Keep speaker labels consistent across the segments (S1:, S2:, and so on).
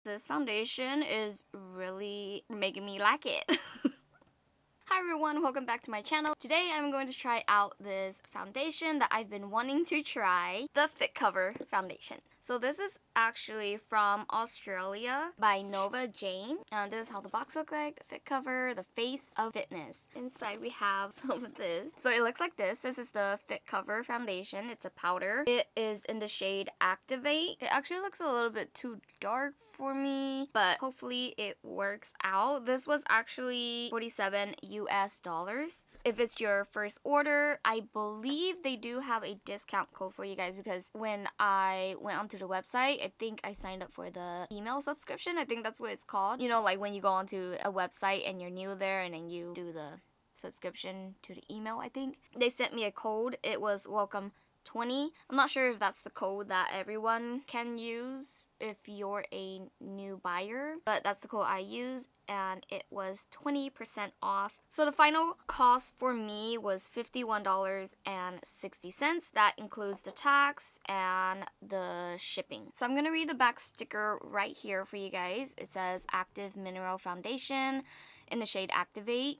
S1: this foundation is really making me like it. Hi everyone, welcome back to my channel. Today I'm going to try out this foundation that I've been wanting to try, the Fitcover foundation. So this is actually from Australia by Nova Jane. And this is how the box looks like, the Fitcover, the face of fitness. Inside we have some of this. So it looks like this. This is the Fitcover foundation. It's a powder. It is in the shade Activate. It actually looks a little bit too dark for me, but hopefully it works out. This was actually $47 US. If it's your first order, I believe they do have a discount code for you guys, because when I went onto the website, I think I signed up for the email subscription. I think that's what it's called. You know, like when you go onto a website and you're new there and then you do the subscription to the email, I think. They sent me a code. It was welcome 20. I'm not sure if that's the code that everyone can use if you're a new buyer, but that's the code I used, and it was 20% off. So the final cost for me was $51.60. That includes the tax and the shipping. So I'm gonna read the back sticker right here for you guys. It says Active Mineral Foundation in the shade Activate.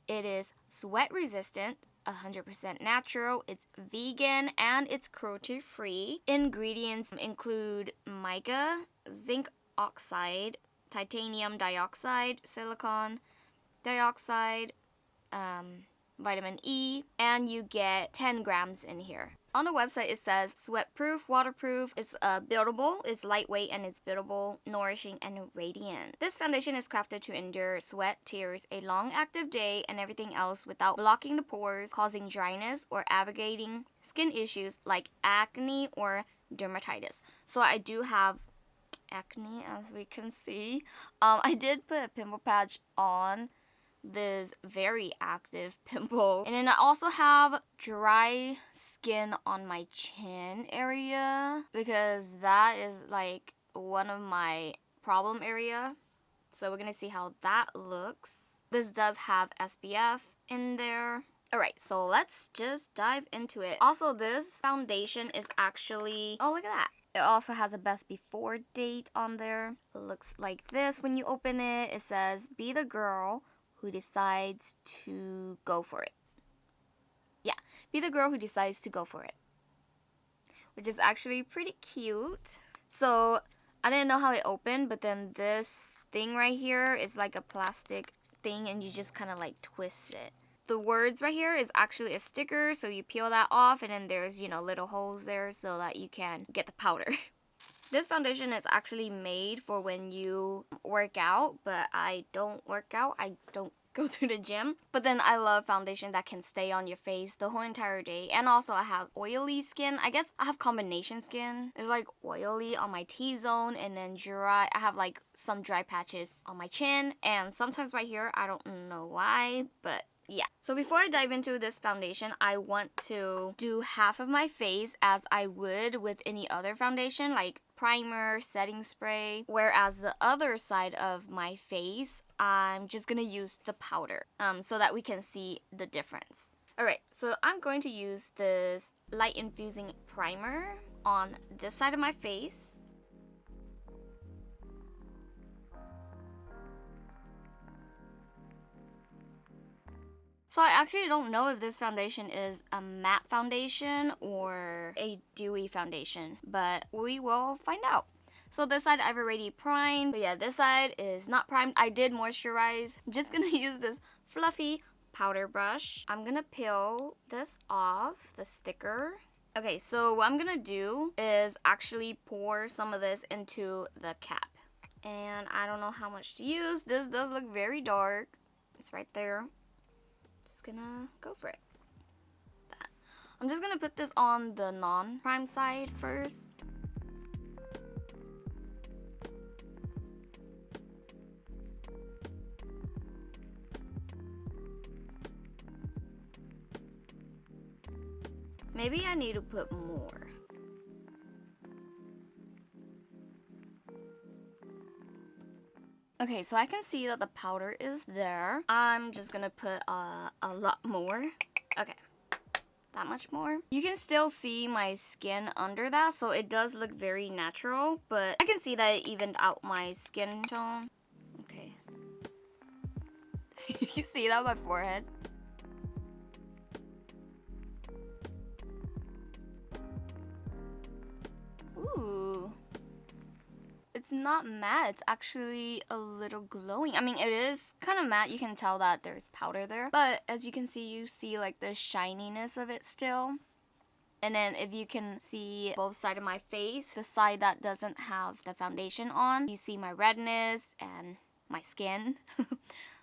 S1: It is sweat resistant, 100% natural, it's vegan, and it's cruelty-free. Ingredients include mica, zinc oxide, titanium dioxide, silicon dioxide, vitamin E, and you get 10 grams in here. On the website it says sweat-proof, waterproof, it's buildable, it's lightweight, and it's buildable, nourishing, and radiant. This foundation is crafted to endure sweat, tears, a long active day, and everything else without blocking the pores, causing dryness, or aggravating skin issues like acne or dermatitis. So I do have acne, as we can see. I did put a pimple patch on this very active pimple, and then I also have dry skin on my chin area, because that is like one of my problem area. So we're gonna see how that looks. This does have SPF in there. Alright, so let's just dive into it. Also, this foundation is actually, oh, look at that. It also has a best before date on there. It looks like this. When you open it, it says, "Be the girl who decides to go for it." Yeah, be the girl who decides to go for it. Which is actually pretty cute. So, I didn't know how it opened, but then this thing right here is like a plastic thing, and you just kind of like twist it. The words right here is actually a sticker, so you peel that off, and then there's, you know, little holes there so that you can get the powder. This foundation is actually made for when you work out, but I don't work out. I don't go to the gym. But then I love foundation that can stay on your face the whole entire day. And also I have oily skin. I guess I have combination skin. It's like oily on my T-zone, and then dry. I have like some dry patches on my chin, and sometimes right here. I don't know why, but yeah. So before I dive into this foundation, I want to do half of my face as I would with any other foundation, like primer, setting spray, whereas the other side of my face, I'm just gonna use the powder so that we can see the difference. Alright, so I'm going to use this light infusing primer on this side of my face. So I actually don't know if this foundation is a matte foundation or a dewy foundation, but we will find out. So this side I've already primed, but yeah, this side is not primed. I did moisturize. I'm just gonna use this fluffy powder brush. I'm gonna peel this off, the sticker. Okay, so what I'm gonna do is actually pour some of this into the cap. And I don't know how much to use. This does look very dark. It's right there. Gonna go for it. I'm just gonna put this on the non-prime side first. Maybe I need to put more. Okay, so I can see that the powder is there. I'm just gonna put a lot more. Okay. that much more. You can still see my skin under that, so it does look very natural, but I can see that it evened out my skin tone. Okay. You see that on my forehead? Ooh. It's not matte, it's actually a little glowing. I mean, it is kind of matte. You can tell that there's powder there. But as you can see, you see like the shininess of it still. And then if you can see both sides of my face, the side that doesn't have the foundation on, you see my redness and my skin.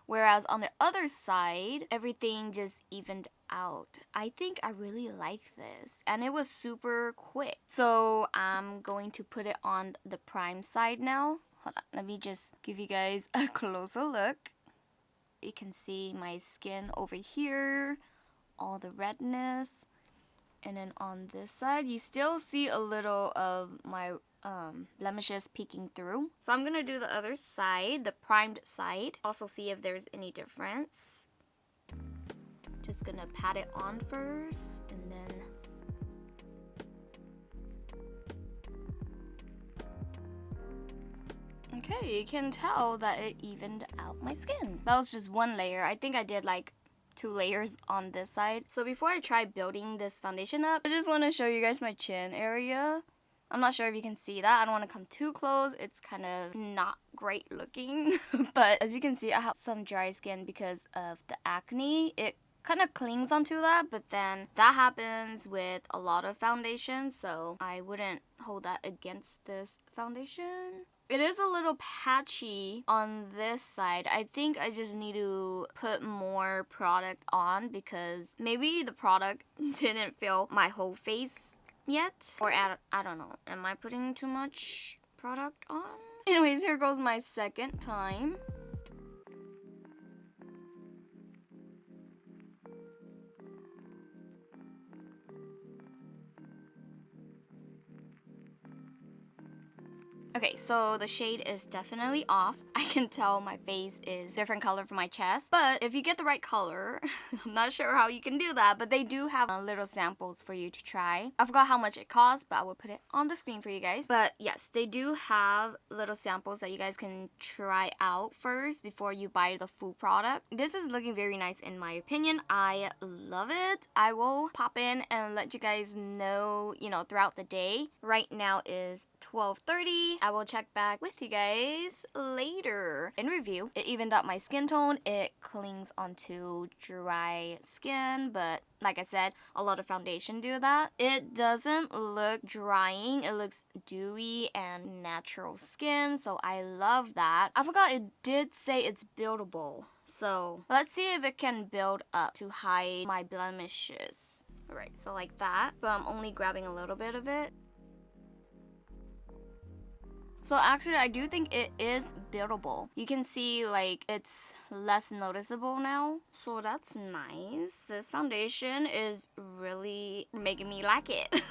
S1: Whereas on the other side, everything just evened out. I think I really like this, and it was super quick. So I'm going to put it on the prime side now. Hold on, let me just give you guys a closer look. You can see my skin over here, all the redness. And then on this side, you still see a little of my blemishes peeking through. So I'm gonna do the other side, the primed side. Also see if there's any difference. Just gonna pat it on first, and then okay, you can tell that it evened out my skin. That was just one layer. I think I did like 2 layers on this side. So before I try building this foundation up, I just want to show you guys my chin area. I'm not sure if you can see that. I don't want to come too close. It's kind of not great looking. But as you can see, I have some dry skin because of the acne. It kind of clings onto that, but then that happens with a lot of foundation, so I wouldn't hold that against this foundation. It is a little patchy on this side. I think I just need to put more product on because maybe the product didn't fill my whole face yet. Or I don't know. Am I putting too much product on? Anyways, here goes my second time. Okay, so the shade is definitely off. I can tell my face is different color from my chest. But if you get the right color, I'm not sure how you can do that, but they do have little samples for you to try. I forgot how much it costs, but I will put it on the screen for you guys. But yes, they do have little samples that you guys can try out first before you buy the full product. This is looking very nice in my opinion. I love it. I will pop in and let you guys know, throughout the day. Right now is 12:30. I will check back with you guys later. In review, it evened out my skin tone. It clings onto dry skin, but like I said, a lot of foundation do that. It doesn't look drying. It looks dewy and natural skin, so I love that. I forgot it did say it's buildable. So let's see if it can build up to hide my blemishes. Alright, so like that, but I'm only grabbing a little bit of it. So actually, I do think it is buildable. You can see like it's less noticeable now. So that's nice. This foundation is really making me like it.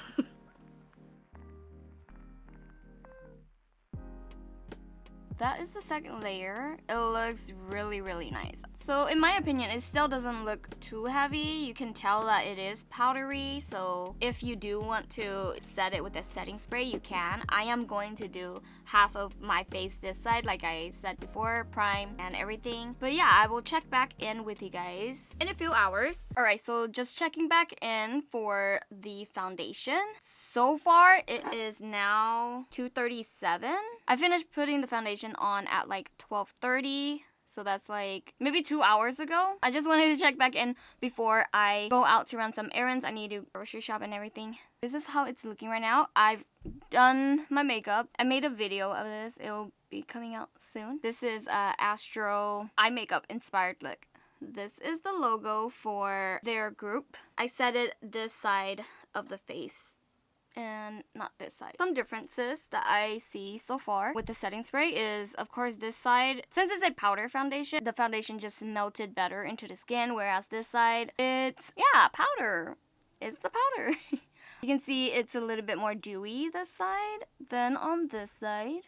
S1: That is the second layer. It looks really, really nice. So in my opinion, it still doesn't look too heavy. You can tell that it is powdery. So if you do want to set it with a setting spray, you can. I am going to do half of my face this side, like I said before, prime and everything. But yeah, I will check back in with you guys in a few hours. Alright, so just checking back in for the foundation. So far, it is now 2:37. I finished putting the foundation on at like 12:30. So that's like maybe 2 hours ago. I just wanted to check back in before I go out to run some errands. I need to grocery shop and everything. This is how it's looking right now. I've done my makeup. I made a video of this. It will be coming out soon. This is Astro eye makeup inspired look. This is the logo for their group. I set it this side of the face and not this side. Some differences that I see so far with the setting spray is, of course, this side, since it's a powder foundation, the foundation just melted better into the skin, whereas this side, it's, yeah, powder. It's the powder. You can see it's a little bit more dewy this side than on this side.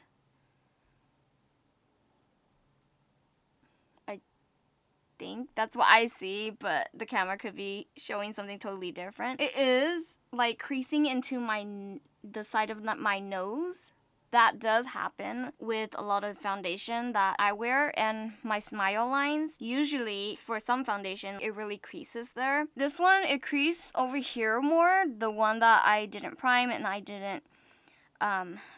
S1: I think. That's what I see, but the camera could be showing something totally different. It is like creasing into the side of my nose. That does happen with a lot of foundation that I wear, and my smile lines. Usually, for some foundation, it really creases there. This one, it creases over here more. The one that I didn't prime and I didn't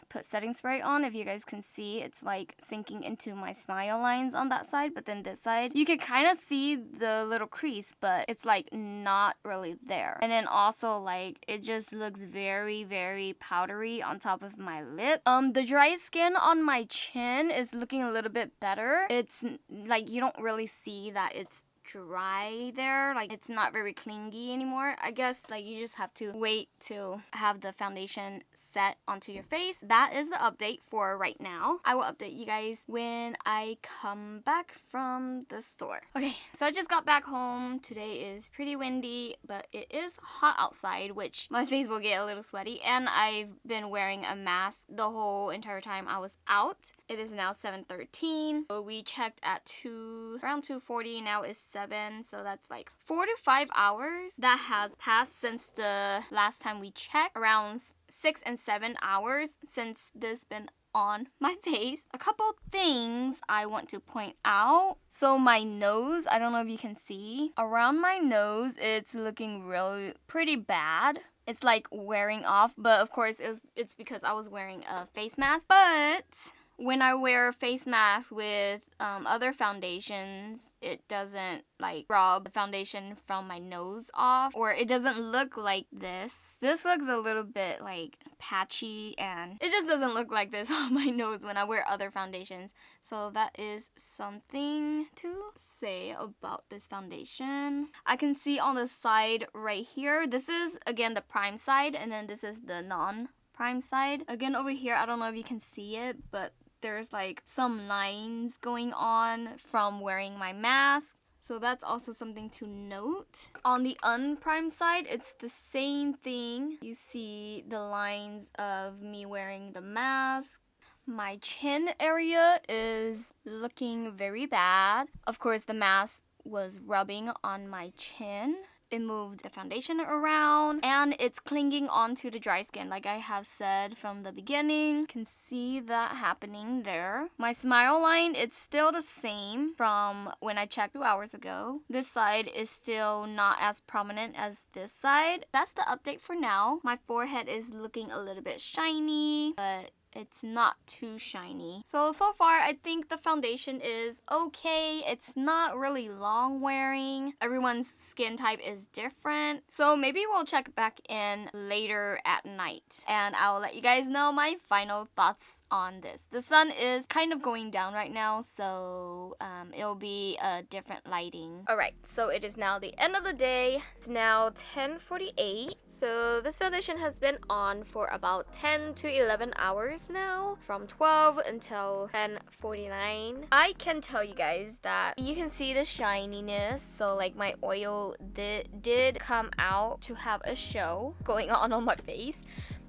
S1: put setting spray on, if you guys can see, it's like sinking into my smile lines on that side, but then this side you can kind of see the little crease, but it's like not really there. And then also like it just looks very, very powdery on top of my lip. The dry skin on my chin is looking a little bit better. It's like you don't really see that it's dry there, like it's not very clingy anymore. I guess like you just have to wait to have the foundation set onto your face. That is the update for right now. I will update you guys when I come back from the store. Okay, so I just got back home. Today is pretty windy, but it is hot outside, which my face will get a little sweaty, and I've been wearing a mask the whole entire time I was out. It is now 7:13. So we checked at around 2:40. Now it's 7, so that's like 4 to 5 hours that has passed since the last time we checked. Around 6 and 7 hours since this been on my face. A couple things I want to point out. So my nose, I don't know if you can see. Around my nose, it's looking really pretty bad. It's like wearing off, but of course it's because I was wearing a face mask. But when I wear a face mask with other foundations, it doesn't like rub the foundation from my nose off, or it doesn't look like this. This looks a little bit like patchy, and it just doesn't look like this on my nose when I wear other foundations. So that is something to say about this foundation. I can see on the side right here, this is again the prime side, and then this is the non-prime side. Again over here, I don't know if you can see it, but there's like some lines going on from wearing my mask. So that's also something to note. On the unprimed side, it's the same thing. You see the lines of me wearing the mask. My chin area is looking very bad. Of course, the mask was rubbing on my chin. It moved the foundation around, and it's clinging onto the dry skin, like I have said from the beginning. You can see that happening there. My smile line, it's still the same from when I checked 2 hours ago. This side is still not as prominent as this side. That's the update for now. My forehead is looking a little bit shiny, but it's not too shiny. So far, I think the foundation is okay. It's not really long wearing. Everyone's skin type is different. So maybe we'll check back in later at night, and I'll let you guys know my final thoughts on this. The sun is kind of going down right now, so it'll be a different lighting. Alright, so it is now the end of the day. It's now 10:48. So this foundation has been on for about 10 to 11 hours now, from 12 until 10:49. I can tell you guys that you can see the shininess, so like my oil did come out to have a show going on my face,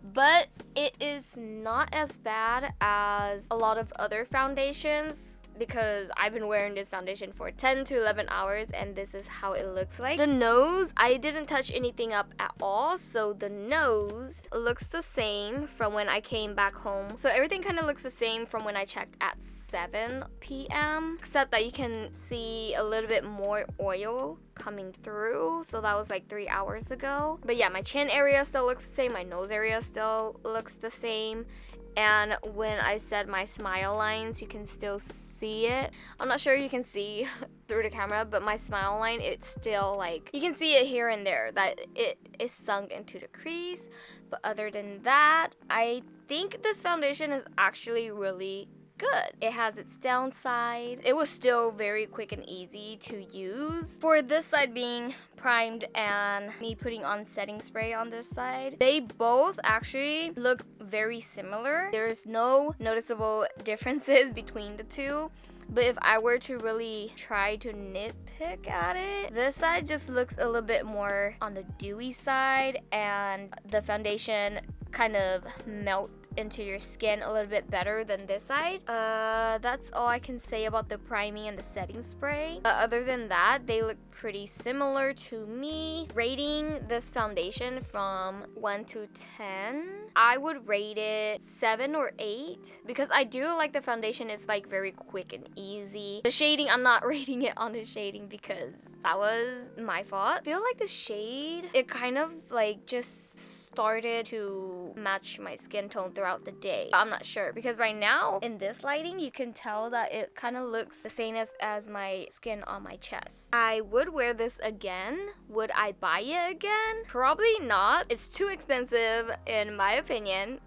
S1: but it is not as bad as a lot of other foundations, because I've been wearing this foundation for 10 to 11 hours, and this is how it looks like. The nose, I didn't touch anything up at all, so the nose looks the same from when I came back home. So everything kind of looks the same from when I checked at 7 p.m. except that you can see a little bit more oil coming through. So that was like 3 hours ago. But yeah, my chin area still looks the same. My nose area still looks the same. And when I said my smile lines, you can still see it. I'm not sure you can see through the camera, but my smile line, it's still like, you can see it here and there, that it is sunk into the crease. But other than that, I think this foundation is actually really good. It has its downside. It was still very quick and easy to use. For this side being primed and me putting on setting spray on this side, they both actually look very similar. There's no noticeable differences between the two. But if I were to really try to nitpick at it, this side just looks a little bit more on the dewy side, and the foundation kind of into your skin a little bit better than this side. That's all I can say about the priming and the setting spray. Other than that, they look pretty similar to me. Rating this foundation from 1 to 10, I would rate it 7 or 8 because I do like the foundation. It's like very quick and easy. The shading, I'm not rating it on the shading because that was my fault. I feel like the shade, it kind of like just started to match my skin tone throughout the day. I'm not sure because right now in this lighting, you can tell that it kind of looks the same as my skin on my chest. I would wear this again. Would I buy it again? Probably not. It's too expensive in my opinion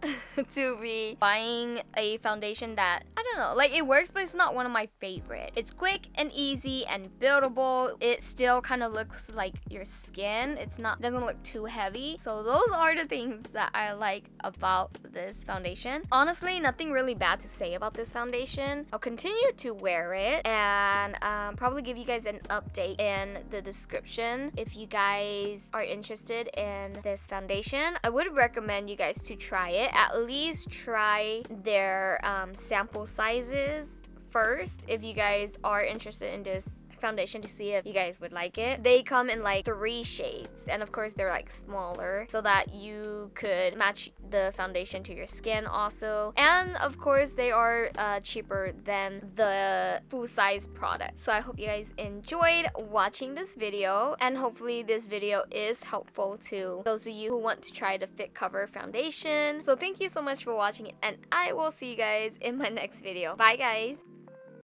S1: to be buying a foundation that, I don't know, like it works but it's not one of my favorite. It's quick and easy and buildable. It still kind of looks like your skin. Doesn't look too heavy. So those are the things that I like about this foundation. Honestly, nothing really bad to say about this foundation. I'll continue to wear it and probably give you guys an update in the description if you guys are interested in this foundation. I would recommend you guys to try it. At least try their sample sizes first if you guys are interested in this foundation to see if you guys would like it. They come in like 3 shades and of course they're like smaller so that you could match the foundation to your skin also, and of course they are cheaper than the full-size product. So I hope you guys enjoyed watching this video and hopefully this video is helpful to those of you who want to try the Fitcover foundation. So thank you so much for watching and I will see you guys in my next video. Bye guys.